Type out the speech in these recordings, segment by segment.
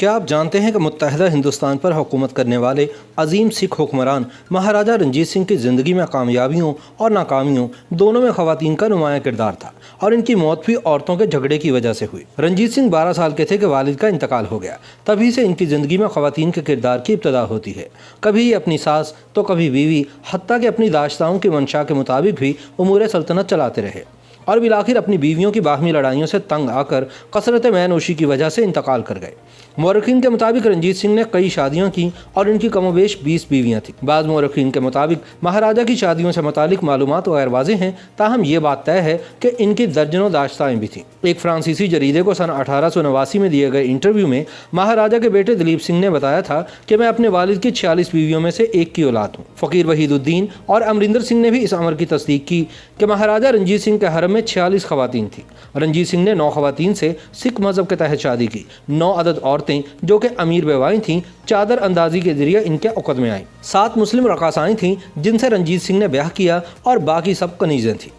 क्या आप जानते हैं कि मुत्तहदा हिंदुस्तान पर हुकूमत करने वाले अजीम सिख हुक्मरान महाराजा रंजीत सिंह की ज़िंदगी में कामयाबियों और नाकामियों दोनों में ख़वातीन का नुमाया किरदार था और इनकी मौत भी औरतों के झगड़े की वजह से हुई। रंजीत सिंह 12 साल के थे कि वालिद का इंतकाल हो गया। तभी से इनकी ज़िंदगी में ख़वातीन के किरदार की इब्तदा होती है। कभी अपनी सास तो कभी बीवी, हत्ता कि अपनी दाश्ताओं की मंशा के मुताबिक भी उमूर सल्तनत चलाते रहे और बिलाखिर अपनी बीवियों की बाहमी लड़ाइयों से तंग आकर कसरत मैनोशी की वजह से इंतकाल कर गए। मौरखीन के मुताबिक रंजीत सिंह ने कई शादियां की और इनकी कमोबेश 20 बीवियां थीं। बाद मौरखीन के मुताबिक महाराजा की शादियों से मुतालिक मालूमात गैर वाज़ेह हैं, ताहम ये बात तय है कि इनकी दर्जनों दाश्ताएँ भी थीं। एक फ्रांसीसी जरीदे को सन 1889 में दिए गए इंटरव्यू में महाराजा के बेटे दिलीप सिंह ने बताया था कि मैं अपने वालिद की 46 बीवियों में से एक की औलाद हूँ। फ़कीर वहीदुद्दीन और अमरिंदर सिंह ने भी इस अमर की तस्दीक की कि महाराजा रंजीत सिंह के हरम में 46 ख़वातीन थी। रंजीत सिंह ने 9 ख़वातीन से सिख मज़हब के तहत शादी की। 9 अदद औरतें जो कि अमीर बेवाएँ थीं चादर अंदाजी के जरिए इनके औक़द में आईं। 7 मुस्लिम रक़ासाएँ थीं जिनसे रंजीत सिंह ने ब्याह किया और बाकी सब कनीज़ें थीं।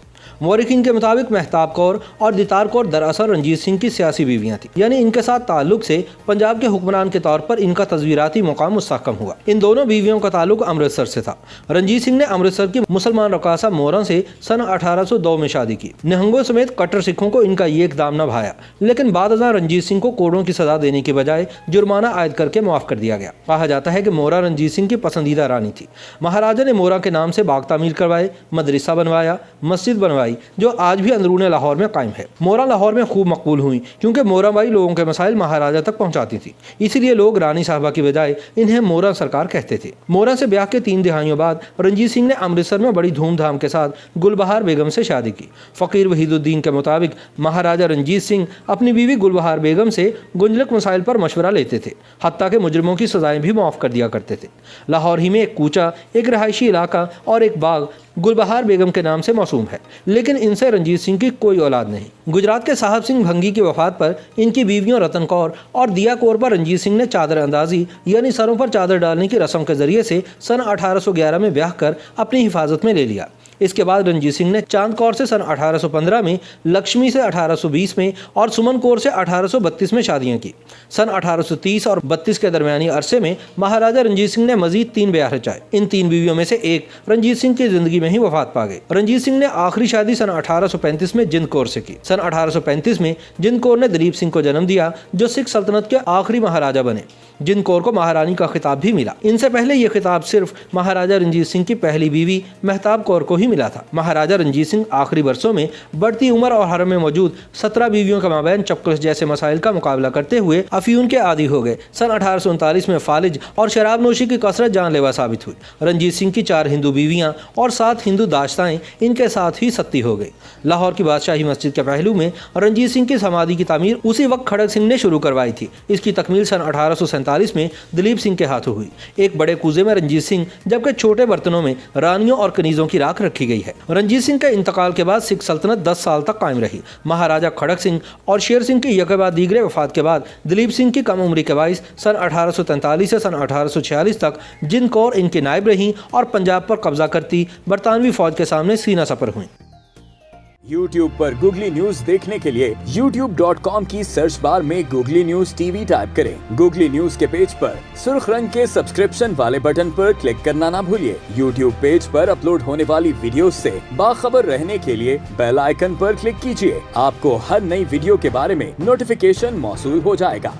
मौरखीन के मुताबिक महताब कौर और दितार कौर दरअसल रंजीत सिंह की सियासी बीवियां थीं, यानी इनके साथ ताल्लुक से पंजाब के हुक्मरान के तौर पर इनका तस्वीराती मुकाम मुस्तहकम हुआ। इन दोनों बीवियों का ताल्लुक अमृतसर से था। रंजीत सिंह ने अमृतसर की मुसलमान रकासा मोरा से सन 1802 में शादी की। निहंगों समेत कट्टर सिखों को इनका ये इकदाम न भाया, लेकिन बाद रंजीत सिंह को कोड़ों की सजा देने की बजाय जुर्माना आयद करके माफ़ कर दिया गया। कहा जाता है कि मोरा रंजीत सिंह की पसंदीदा रानी थी। महाराजा ने मोरा के नाम से बाग तामीर करवाए, मदरसा बनवाया, मस्जिद बनवाई जो आज भी अंदरूने लाहौर में कायम है। मोरा लाहौर में खूब मकबूल हुई क्योंकि मोराबाई लोगों के मसाइल महाराजा तक पहुंचाती थी, इसीलिए लोग रानी साहबा की बजाय इन्हें मोरा सरकार कहते थे। मोरा से ब्याह के 3 दिहाइयों बाद रंजीत सिंह ने अमृतसर में बड़ी धूमधाम के साथ गुलबहार बेगम से शादी की। फ़कीर वहीदुद्दीन के मुताबिक महाराजा रंजीत सिंह अपनी बीवी गुलबहार बेगम से गुंजलक मसाइल पर मशवरा लेते थे, हत्ता के मुजरिमों की सजाएं भी माफ़ कर दिया करते थे। लाहौर ही में एक कूचा, एक रहायशी इलाका और एक बाग गुलबहार बेगम के नाम से मौसूम है, लेकिन इनसे रंजीत सिंह की कोई औलाद नहीं। गुजरात के साहब सिंह भंगी की वफात पर इनकी बीवियों रतन कौर और दिया कौर पर रंजीत सिंह ने चादर अंदाजी यानी सरों पर चादर डालने की रस्म के जरिए से सन 1811 में ब्याह कर अपनी हिफाजत में ले लिया। इसके बाद रंजीत सिंह ने चांद कौर से सन 1815 में, लक्ष्मी से 1820 में और सुमन कौर से 1832 में शादियां की। सन 1830 और 32 के दरमियानी अरसे में महाराजा रंजीत सिंह ने मजीद 3 ब्याह रचाए। इन 3 बीवियों में से एक रंजीत सिंह की जिंदगी में ही वफात पा गई। रंजीत सिंह ने आखिरी शादी सन 1835 में जिंद कौर से की। सन 1835 में जिंद कौर ने दिलीप सिंह को जन्म दिया जो सिख सल्तनत के आखिरी महाराजा बने। जिंद कौर को महारानी का खिताब भी मिला। इनसे पहले यह खिताब सिर्फ महाराजा रंजीत सिंह की पहली बीवी महताब कौर को ही मिला था। महाराजा रंजीत सिंह आखिरी वर्षों में बढ़ती उम्र और हरम में मौजूद 17 बीवियों के माबैन चपकस जैसे मसाइल का मुकाबला करते हुए अफीम के आदी हो गए। सन 1839 में फालिज और शराब नोशी की कसरत जानलेवा साबित हुई। रंजीत सिंह की 4 हिंदू बीवियां और 7 हिंदू दाश्ताएं इनके साथ ही सत्ती हो गई। लाहौर की बादशाही मस्जिद के पहलू में रंजीत सिंह की समाधि की तामीर उसी वक्त खड़क सिंह ने शुरू करवाई थी। इसकी तकमील सन 1847 में दिलीप सिंह के हाथों हुई। एक बड़े कूजे में रंजीत सिंह जबकि छोटे बर्तनों में रानियों और कनीजों की राख रखी गई है। रंजीत सिंह के इंतकाल के बाद सिख सल्तनत 10 साल तक कायम रही। महाराजा खड़क सिंह और शेर सिंह की यके बाद दीगरे वफात के बाद दिलीप सिंह की कम उम्री के बाइस सन 1843 से सन 1846 तक जिंद कौर इनकी नायब रहीं और पंजाब पर कब्जा करती बरतानवी फौज के सामने सीना सपर हुई। YouTube पर गूगली न्यूज देखने के लिए youtube.com की सर्च बार में गूगली न्यूज टीवी टाइप करें। गूगली न्यूज के पेज पर सुर्ख रंग के सब्सक्रिप्शन वाले बटन पर क्लिक करना ना भूलिए। YouTube पेज पर अपलोड होने वाली वीडियोस से बाखबर रहने के लिए बेल आइकन पर क्लिक कीजिए। आपको हर नई वीडियो के बारे में नोटिफिकेशन मौसूल हो जाएगा।